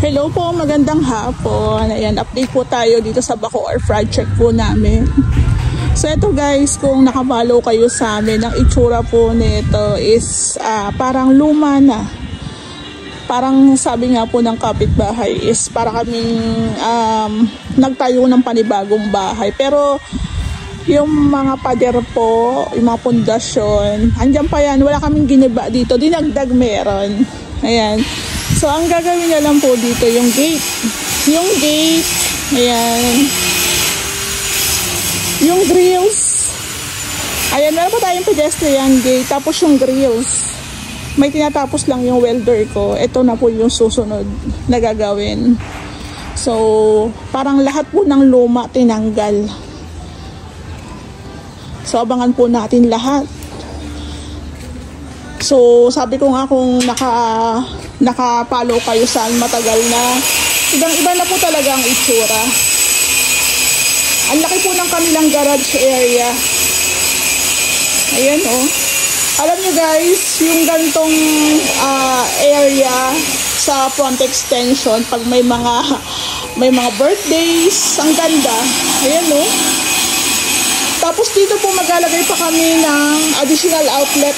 Hello po, magandang hapon. Ayan, update po tayo dito sa Bacoor project po namin. So ito guys, kung nakapalo kayo sa amin, ang itsura po nito is parang luma na. Parang sabi nga po ng kapitbahay is para kaming nagtayo ng panibagong bahay. Pero yung mga pader po, yung mga pundasyon, andyan pa yan, wala kaming giniba dito, dinagdag meron. Ayan. So, ang gagawin na lang po dito, yung gate. Yung gate, ayan. Yung grills. Ayan, meron pa tayong pedestrian gate. Tapos yung grills. May tinatapos lang yung welder ko. Ito na po yung susunod na gagawin. So, parang lahat po ng luma tinanggal. So, abangan po natin lahat. So, sabi ko nga kung nakapalo kayo saan matagal na, ibang-iba na po talaga ang itsura. Ang laki po ng kanilang garage area. Ayan oh. Alam nyo guys, yung gantong area sa front extension, pag may mga birthdays, ang ganda. Ayan oh. Tapos dito po maglalagay pa kami ng additional outlet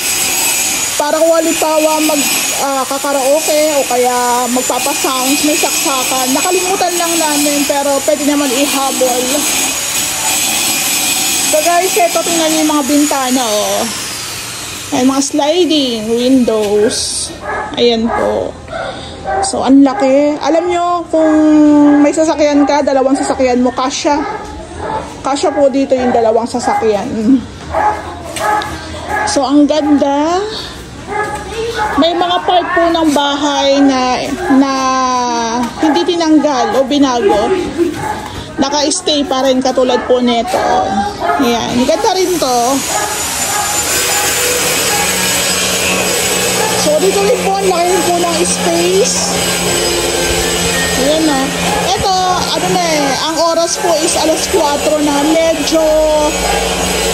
para kung walipawa magkakaraoke o kaya magpapasounds, may saksakan. Nakalimutan lang namin pero pwede naman ihabol. So guys, ito tingnan niyo yung mga bintana oh. Ay, mga sliding windows. Ayan po. So ang laki. Alam nyo kung may sasakyan ka, dalawang sasakyan mo, kasya. Kasya po dito yung dalawang sasakyan. So ang ganda. May mga part po ng bahay na hindi tinanggal o binago. Naka-stay pa rin katulad po nito. Ayan, ganda rin to. So dito rin po, laki po ng space. Ayan na. Ito, ano na ang oras po is 4:00 na. Medyo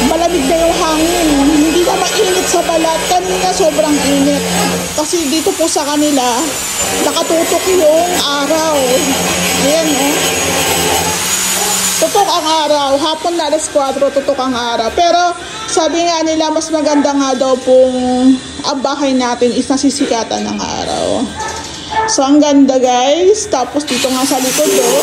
malamig na yung hangin. Hindi na mainit sa balat. Kanina sobrang init. Kasi dito po sa kanila, nakatutok yung araw. Ayan oh. Tutok ang araw. Hapon na 4:00, tutok ang araw. Pero sabi nga nila, mas maganda nga daw pong ang bahay natin is nasisikatan ng araw. So ang ganda guys. Tapos dito nga sa likod oh.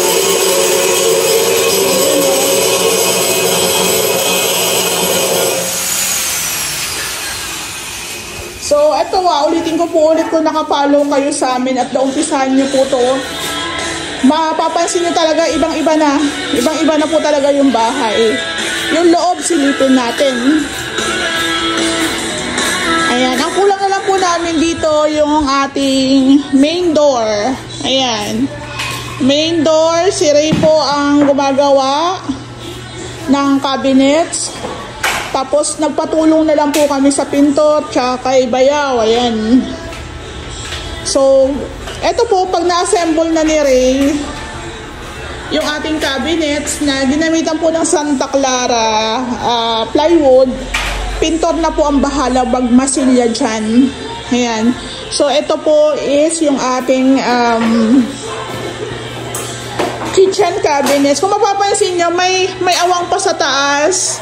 So eto ulitin ko po ulit kung nakapalo kayo sa amin at naumpisahan nyo po to. Mapapansin nyo talaga ibang-iba na. Ibang-iba na po talaga yung bahay. Yung loob silipin natin. Ayan, ang kulang na lang po namin dito yung ating main door. Ayan. Main door, si Ray po ang gumagawa ng cabinets. Tapos nagpatulong na lang po kami sa pinto tsaka kay Bayaw. Ayan. So, eto po pag na-assemble na ni Ray yung ating cabinets na ginamitan po ng Santa Clara plywood, pintor na po ang bahala magmasilya dyan. Ayan. So, ito po is yung ating kitchen cabinets. Kung mapapansin nyo, may awang pa sa taas.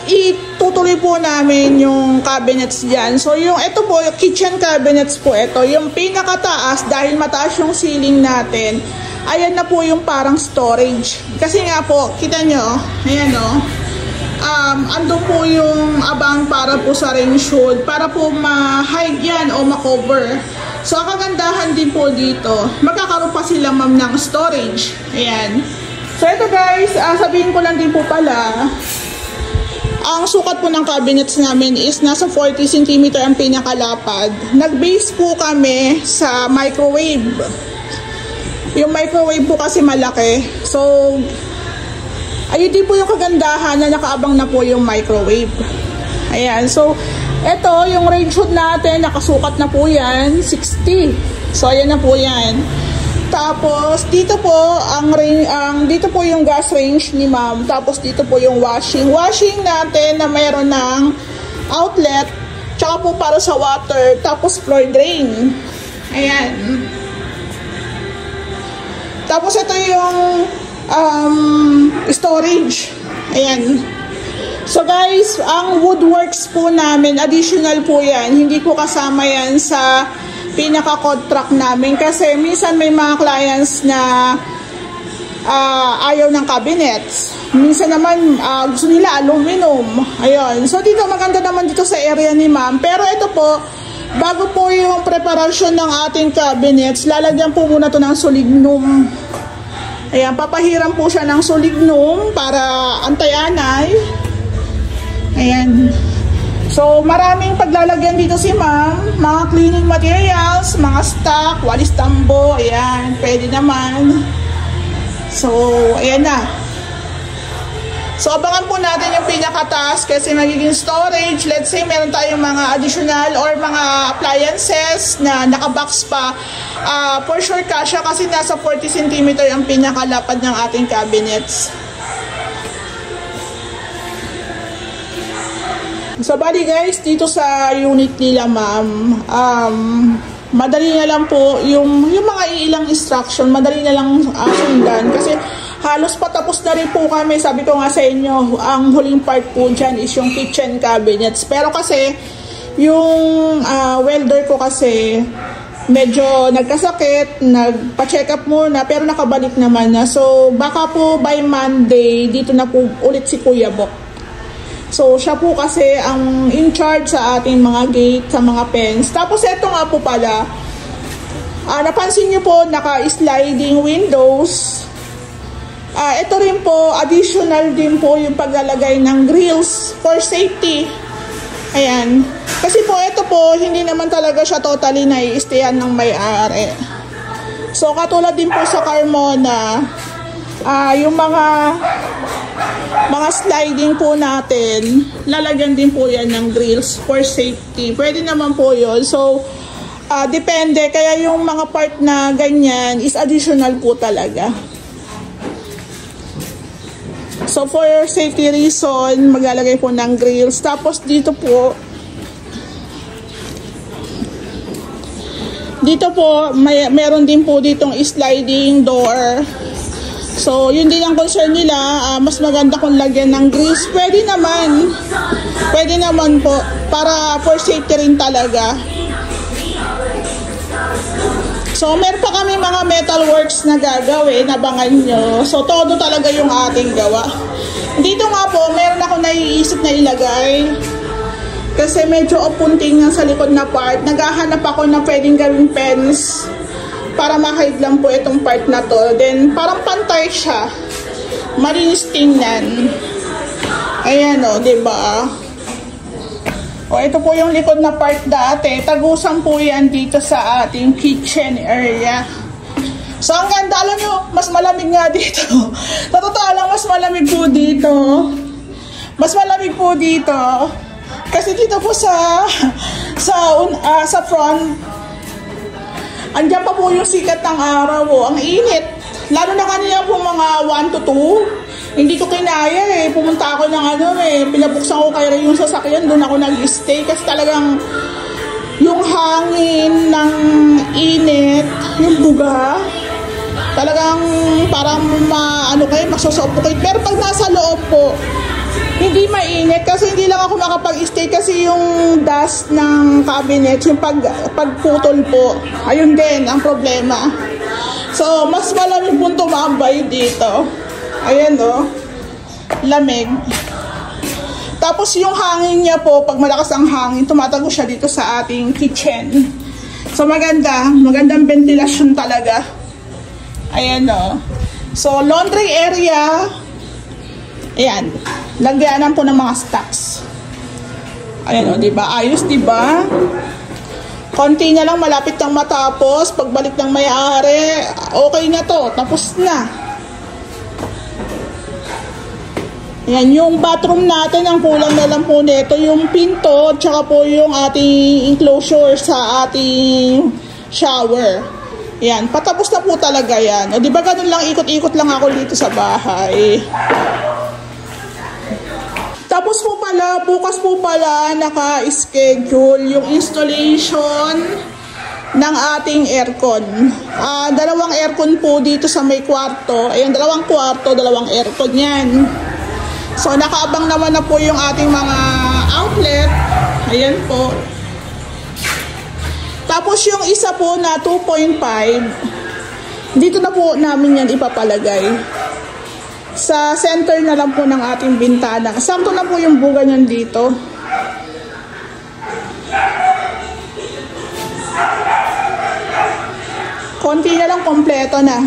Itutuloy po namin yung cabinets dyan. So, ito po, yung kitchen cabinets po ito. Yung pinakataas, dahil mataas yung ceiling natin, ayan na po yung parang storage. Kasi nga po, kita nyo, ayan o. Ando po yung abang para po sa rain shield, para po ma-hide yan o ma-cover. So, ang kagandahan din po dito, magkakaroon pa sila ma'am ng storage. Ayan. So, ito guys, sabihin ko lang din po pala, ang sukat po ng cabinets namin is nasa 40 cm ang pinakalapad. Nag-base po kami sa microwave. Yung microwave po kasi malaki. So, ayun din po yung kagandahan na nakaabang na po yung microwave. Ayan. So, ito, yung range hood natin, nakasukat na po yan, 60. So, ayan na po yan. Tapos, dito po, dito po yung gas range ni ma'am. Tapos, dito po yung washing. Washing natin na mayroon ng outlet. Tsaka po para sa water. Tapos, floor drain. Ayan. Tapos ito yung storage. Ayan. So guys, ang woodworks po namin, additional po yan. Hindi po kasama yan sa pinaka-contract namin. Kasi minsan may mga clients na ayaw ng cabinets. Minsan naman gusto nila aluminum. Ayun. So dito maganda naman dito sa area ni ma'am. Pero ito po, bago po yung preparasyon ng ating cabinets, lalagyan po muna to ng solignum. Ayan, papahiram po siya ng solignum para antay-anay. Ayan. So maraming paglalagyan dito si ma'am. Mga cleaning materials, mga stock, walis tambo. Ayan, pwede naman. So, ayan na. So, abangan po natin yung pinakataas kasi magiging storage. Let's say, meron tayong mga additional or mga appliances na nakabox pa. For sure, kasya kasi nasa 40 cm ang pinakalapad ng ating cabinets. So, bali guys, dito sa unit nila, ma'am, madali na lang po yung mga ilang instruction, madali na lang sundan kasi halos patapos na rin po kami. Sabi ko nga sa inyo, ang huling part po dyan is yung kitchen cabinets. Pero kasi yung welder ko kasi medyo nagkasakit, nagpa-check up muna pero nakabalik naman na. So baka po by Monday dito na po ulit si Kuya Bok. So, siya po kasi ang in charge sa ating mga gate, sa mga fence. Tapos, ito nga po pala, napansin niyo po, naka-sliding windows. Ito rin po, additional din po yung paglalagay ng grills for safety. Ayan. Kasi po, ito po, hindi naman talaga siya totally nai-stayan ng may-ari. So, katulad din po sa Carmona, yung mga sliding po natin, lalagyan din po yan ng grills for safety. Pwede naman po yun. So, depende. Kaya yung mga part na ganyan is additional po talaga. So, for safety reason, maglalagay po ng grills. Tapos, dito po, meron din po ditong sliding door. So, yun din ang concern nila. Mas maganda kung lagyan ng grills. Pwede naman. Pwede naman po. Para for safety rin talaga. So, meron pa kami mga metal works na gagawin. Abangan nyo. So, todo talaga yung ating gawa. Dito nga po, meron ako naiisip na ilagay. Kasi medyo opunting nga sa likod na part. Naghahanap ako na pwedeng gawing fence. Para ma-hide lang po itong part na to. Then, parang pantay siya. Malinis tingnan. Ayan o, diba? O, ito po yung likod na part dati. Tagusan po yan dito sa ating kitchen area. So, ang ganda. Alam nyo, mas malamig nga dito. Sa totoo lang, mas malamig po dito. Mas malamig po dito. Kasi dito po sa front, andiyan pa po yung sikat ng araw. Ang init. Lalo na kanina po mga 1 to 2. Hindi ko kinaya eh. Pumunta ako ng pinabuksan ko kaya yung sasakyan. Doon ako nag-stay. Kasi talagang yung hangin ng init, yung buga, talagang parang masusuffocate. Pero pag nasa loob po, hindi mainit kasi hindi lang ako makapag-stay kasi yung dust ng cabinet, yung pagputol po, ayun din ang problema. So, mas malamig po tumambay dito. Ayan o, lamig. Tapos yung hangin niya po, pag malakas ang hangin, tumatago siya dito sa ating kitchen. So, magandang ventilasyon talaga. Ayan o. So, laundry area, ayan. Lagyanan po ng mga stocks. Ayan o, diba? Ayos, diba? Konti na lang, malapit nang matapos. Pagbalik ng may-ari, okay na to. Tapos na. Ayan, yung bathroom natin, ang kulang na lang po nito. Yung pinto, tsaka po yung ating enclosure sa ating shower. Ayan, patapos na po talaga yan. O, diba ganun lang, ikot-ikot lang ako dito sa bahay. Tapos po pala, bukas po pala naka-schedule yung installation ng ating aircon. Dalawang aircon po dito sa may kwarto. Ayan, dalawang kwarto, dalawang aircon yan. So, nakaabang naman na po yung ating mga outlet. Ayan po. Tapos yung isa po na 2.5, dito na po namin yan ipapalagay. Sa center na lang po ng ating bintana. Sakto na po yung buga niyan dito. Konti na lang, kompleto na.